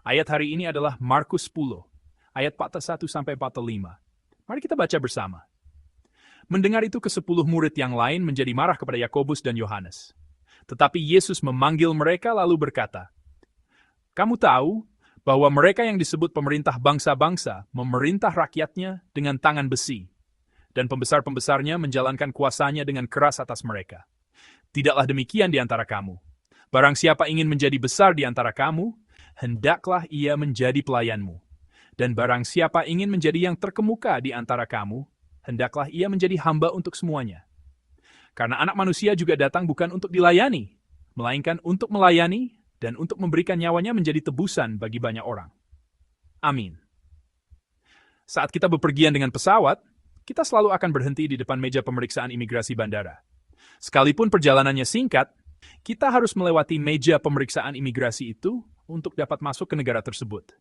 Ayat hari ini adalah Markus 10, ayat 41-45. Mari kita baca bersama. Mendengar itu ke-10 murid yang lain menjadi marah kepada Yakobus dan Yohanes. Tetapi Yesus memanggil mereka lalu berkata, "Kamu tahu bahwa mereka yang disebut pemerintah bangsa-bangsa memerintah rakyatnya dengan tangan besi, dan pembesar-pembesarnya menjalankan kuasanya dengan keras atas mereka. Tidaklah demikian di antara kamu. Barang siapa ingin menjadi besar di antara kamu, hendaklah ia menjadi pelayanmu. Dan barang siapa ingin menjadi yang terkemuka di antara kamu, hendaklah ia menjadi hamba untuk semuanya. Karena Anak Manusia juga datang bukan untuk dilayani, melainkan untuk melayani dan untuk memberikan nyawanya menjadi tebusan bagi banyak orang." Amin. Saat kita bepergian dengan pesawat, kita selalu akan berhenti di depan meja pemeriksaan imigrasi bandara. Sekalipun perjalanannya singkat, kita harus melewati meja pemeriksaan imigrasi itu untuk dapat masuk ke negara tersebut.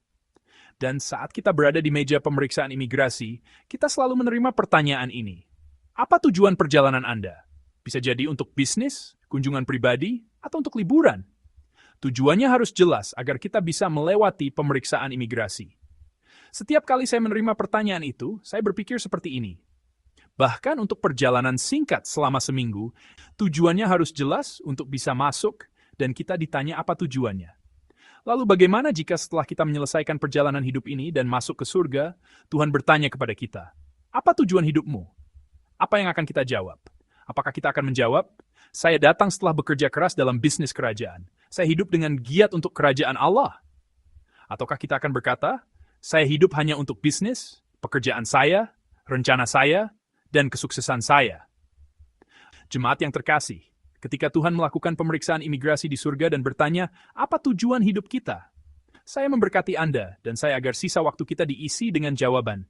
Dan saat kita berada di meja pemeriksaan imigrasi, kita selalu menerima pertanyaan ini. Apa tujuan perjalanan Anda? Bisa jadi untuk bisnis, kunjungan pribadi, atau untuk liburan. Tujuannya harus jelas agar kita bisa melewati pemeriksaan imigrasi. Setiap kali saya menerima pertanyaan itu, saya berpikir seperti ini. Bahkan untuk perjalanan singkat selama seminggu, tujuannya harus jelas untuk bisa masuk dan kita ditanya apa tujuannya. Lalu bagaimana jika setelah kita menyelesaikan perjalanan hidup ini dan masuk ke surga, Tuhan bertanya kepada kita, "Apa tujuan hidupmu?" Apa yang akan kita jawab? Apakah kita akan menjawab, "Saya datang setelah bekerja keras dalam bisnis kerajaan. Saya hidup dengan giat untuk kerajaan Allah." Ataukah kita akan berkata, "Saya hidup hanya untuk bisnis, pekerjaan saya, rencana saya, dan kesuksesan saya"? Jemaat yang terkasih, ketika Tuhan melakukan pemeriksaan imigrasi di surga dan bertanya, "Apa tujuan hidup kita?" Saya memberkati Anda dan saya agar sisa waktu kita diisi dengan jawaban,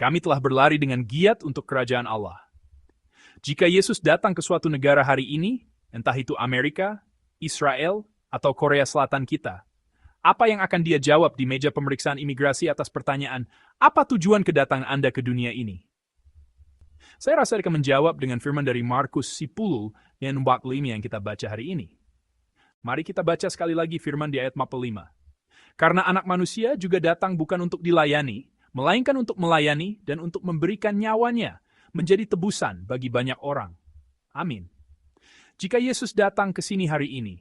"Kami telah berlari dengan giat untuk kerajaan Allah." Jika Yesus datang ke suatu negara hari ini, entah itu Amerika, Israel, atau Korea Selatan kita, apa yang akan dia jawab di meja pemeriksaan imigrasi atas pertanyaan, "Apa tujuan kedatangan Anda ke dunia ini?" Saya rasa akan menjawab dengan firman dari Markus 10 dan 45 yang kita baca hari ini. Mari kita baca sekali lagi firman di ayat 45. "Karena Anak Manusia juga datang bukan untuk dilayani, melainkan untuk melayani dan untuk memberikan nyawanya menjadi tebusan bagi banyak orang." Amin. Jika Yesus datang ke sini hari ini,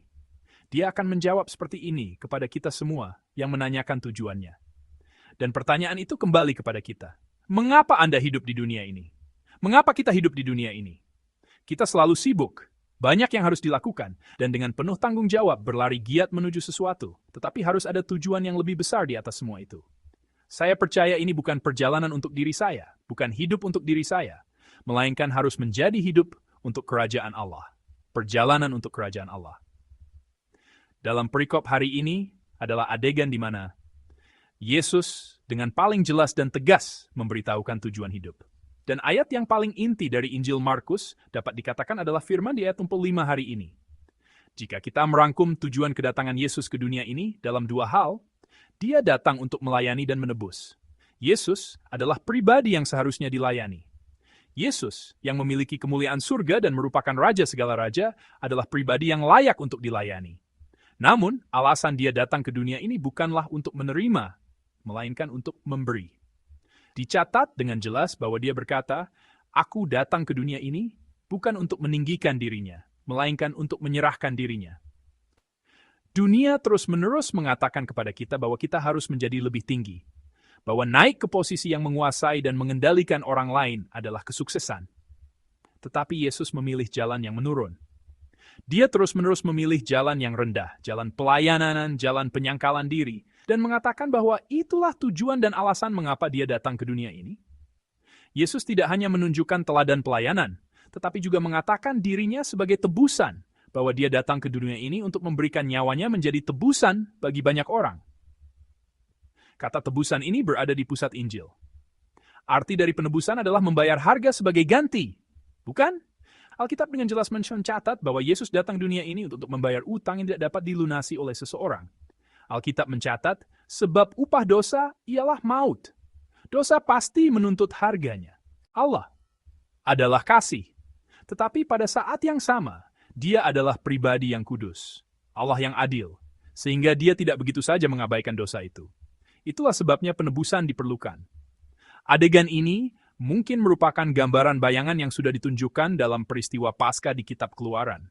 Dia akan menjawab seperti ini kepada kita semua yang menanyakan tujuannya. Dan pertanyaan itu kembali kepada kita. Mengapa Anda hidup di dunia ini? Mengapa kita hidup di dunia ini? Kita selalu sibuk, banyak yang harus dilakukan, dan dengan penuh tanggung jawab berlari giat menuju sesuatu, tetapi harus ada tujuan yang lebih besar di atas semua itu. Saya percaya ini bukan perjalanan untuk diri saya, bukan hidup untuk diri saya, melainkan harus menjadi hidup untuk kerajaan Allah. Perjalanan untuk kerajaan Allah. Dalam perikop hari ini adalah adegan di mana Yesus dengan paling jelas dan tegas memberitahukan tujuan hidup. Dan ayat yang paling inti dari Injil Markus dapat dikatakan adalah firman di ayat 45 hari ini. Jika kita merangkum tujuan kedatangan Yesus ke dunia ini dalam dua hal, Dia datang untuk melayani dan menebus. Yesus adalah pribadi yang seharusnya dilayani. Yesus yang memiliki kemuliaan surga dan merupakan raja segala raja adalah pribadi yang layak untuk dilayani. Namun, alasan Dia datang ke dunia ini bukanlah untuk menerima, melainkan untuk memberi. Dicatat dengan jelas bahwa Dia berkata, "Aku datang ke dunia ini bukan untuk meninggikan dirinya, melainkan untuk menyerahkan dirinya." Dunia terus-menerus mengatakan kepada kita bahwa kita harus menjadi lebih tinggi, bahwa naik ke posisi yang menguasai dan mengendalikan orang lain adalah kesuksesan. Tetapi Yesus memilih jalan yang menurun. Dia terus-menerus memilih jalan yang rendah, jalan pelayanan, jalan penyangkalan diri, dan mengatakan bahwa itulah tujuan dan alasan mengapa Dia datang ke dunia ini. Yesus tidak hanya menunjukkan teladan pelayanan, tetapi juga mengatakan dirinya sebagai tebusan, bahwa Dia datang ke dunia ini untuk memberikan nyawanya menjadi tebusan bagi banyak orang. Kata tebusan ini berada di pusat Injil. Arti dari penebusan adalah membayar harga sebagai ganti, bukan? Alkitab dengan jelas mencatat bahwa Yesus datang dunia ini untuk membayar utang yang tidak dapat dilunasi oleh seseorang. Alkitab mencatat, sebab upah dosa ialah maut. Dosa pasti menuntut harganya. Allah adalah kasih. Tetapi pada saat yang sama, Dia adalah pribadi yang kudus. Allah yang adil. sehingga dia tidak begitu saja mengabaikan dosa itu. Itulah sebabnya penebusan diperlukan. Adegan ini mungkin merupakan gambaran bayangan yang sudah ditunjukkan dalam peristiwa Paskah di Kitab Keluaran.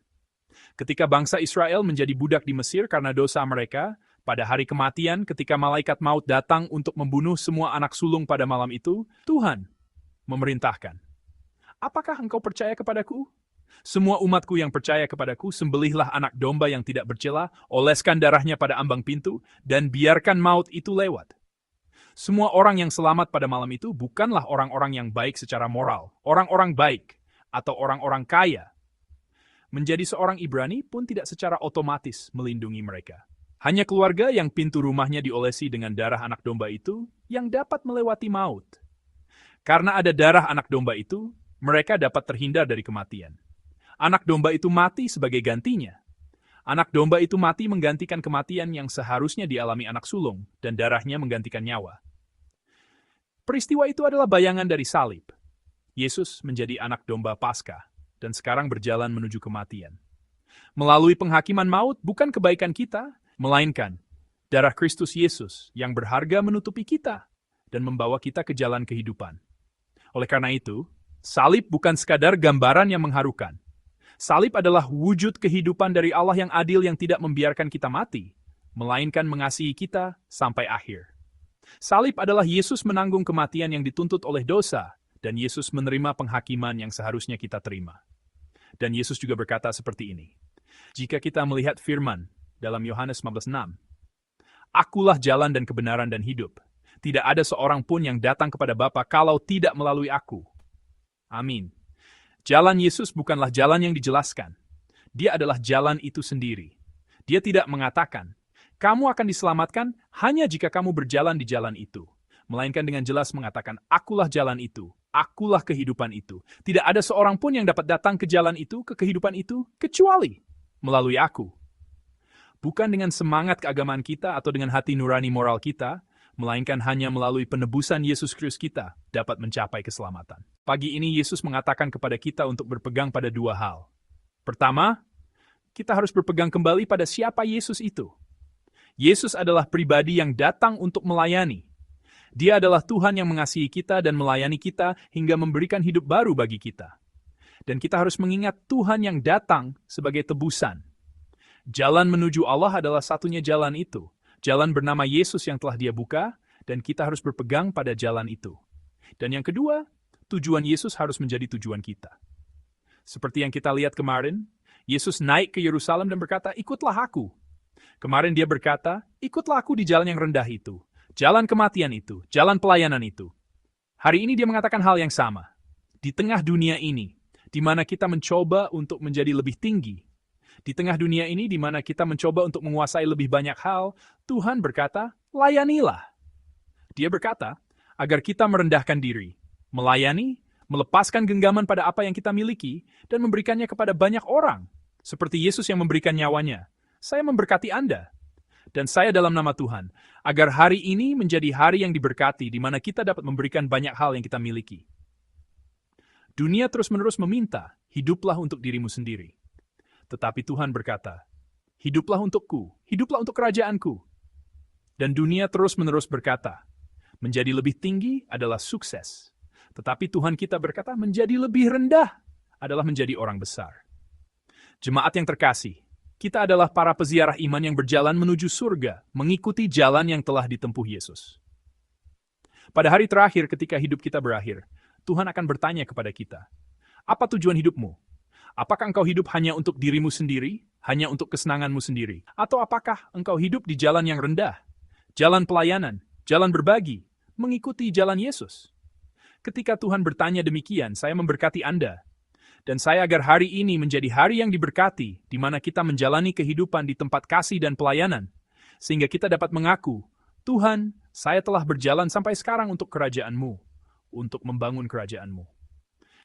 Ketika bangsa Israel menjadi budak di Mesir karena dosa mereka, pada hari kematian ketika malaikat maut datang untuk membunuh semua anak sulung pada malam itu, Tuhan memerintahkan, "Apakah engkau percaya kepadaku? Semua umatku yang percaya kepadaku, sembelihlah anak domba yang tidak bercela, oleskan darahnya pada ambang pintu, dan biarkan maut itu lewat." Semua orang yang selamat pada malam itu bukanlah orang-orang yang baik secara moral, orang-orang baik, atau orang-orang kaya. Menjadi seorang Ibrani pun tidak secara otomatis melindungi mereka. Hanya keluarga yang pintu rumahnya diolesi dengan darah anak domba itu yang dapat melewati maut. Karena ada darah anak domba itu, mereka dapat terhindar dari kematian. Anak domba itu mati sebagai gantinya. Anak domba itu mati menggantikan kematian yang seharusnya dialami anak sulung, dan darahnya menggantikan nyawa. Peristiwa itu adalah bayangan dari salib. Yesus menjadi anak domba Paskah, dan sekarang berjalan menuju kematian. Melalui penghakiman maut bukan kebaikan kita, melainkan darah Kristus Yesus yang berharga menutupi kita dan membawa kita ke jalan kehidupan. Oleh karena itu, salib bukan sekadar gambaran yang mengharukan. Salib adalah wujud kehidupan dari Allah yang adil yang tidak membiarkan kita mati, melainkan mengasihi kita sampai akhir. Salib adalah Yesus menanggung kematian yang dituntut oleh dosa, dan Yesus menerima penghakiman yang seharusnya kita terima. Dan Yesus juga berkata seperti ini, jika kita melihat firman dalam Yohanes 15:6, "Akulah jalan dan kebenaran dan hidup. Tidak ada seorang pun yang datang kepada Bapa kalau tidak melalui aku." Amin. Jalan Yesus bukanlah jalan yang dijelaskan. Dia adalah jalan itu sendiri. Dia tidak mengatakan, kamu akan diselamatkan hanya jika kamu berjalan di jalan itu. Melainkan dengan jelas mengatakan, akulah jalan itu, akulah kehidupan itu. Tidak ada seorang pun yang dapat datang ke jalan itu, ke kehidupan itu, kecuali melalui aku. Bukan dengan semangat keagamaan kita atau dengan hati nurani moral kita, melainkan hanya melalui penebusan Yesus Kristus kita dapat mencapai keselamatan. Pagi ini Yesus mengatakan kepada kita untuk berpegang pada dua hal. Pertama, kita harus berpegang kembali pada siapa Yesus itu. Yesus adalah pribadi yang datang untuk melayani. Dia adalah Tuhan yang mengasihi kita dan melayani kita hingga memberikan hidup baru bagi kita. Dan kita harus mengingat Tuhan yang datang sebagai tebusan. Jalan menuju Allah adalah satunya jalan itu. Jalan bernama Yesus yang telah Dia buka, dan kita harus berpegang pada jalan itu. Dan yang kedua, tujuan Yesus harus menjadi tujuan kita. Seperti yang kita lihat kemarin, Yesus naik ke Yerusalem dan berkata, ikutlah aku. Kemarin Dia berkata, ikutlah aku di jalan yang rendah itu, jalan kematian itu, jalan pelayanan itu. Hari ini Dia mengatakan hal yang sama. Di tengah dunia ini, di mana kita mencoba untuk menjadi lebih tinggi, di tengah dunia ini di mana kita mencoba untuk menguasai lebih banyak hal, Tuhan berkata, layanilah. Dia berkata, agar kita merendahkan diri, melayani, melepaskan genggaman pada apa yang kita miliki, dan memberikannya kepada banyak orang. Seperti Yesus yang memberikan nyawanya. Saya memberkati Anda. Dan saya dalam nama Tuhan, agar hari ini menjadi hari yang diberkati di mana kita dapat memberikan banyak hal yang kita miliki. Dunia terus-menerus meminta, hiduplah untuk dirimu sendiri. Tetapi Tuhan berkata, hiduplah untukku, hiduplah untuk kerajaanku. Dan dunia terus-menerus berkata, menjadi lebih tinggi adalah sukses. Tetapi Tuhan kita berkata, menjadi lebih rendah adalah menjadi orang besar. Jemaat yang terkasih, kita adalah para peziarah iman yang berjalan menuju surga, mengikuti jalan yang telah ditempuh Yesus. Pada hari terakhir ketika hidup kita berakhir, Tuhan akan bertanya kepada kita, apa tujuan hidupmu? Apakah engkau hidup hanya untuk dirimu sendiri, hanya untuk kesenanganmu sendiri? Atau apakah engkau hidup di jalan yang rendah, jalan pelayanan, jalan berbagi, mengikuti jalan Yesus? Ketika Tuhan bertanya demikian, saya memberkati Anda. Dan saya agar hari ini menjadi hari yang diberkati, di mana kita menjalani kehidupan di tempat kasih dan pelayanan, sehingga kita dapat mengaku, Tuhan, saya telah berjalan sampai sekarang untuk kerajaan-Mu, untuk membangun kerajaan-Mu.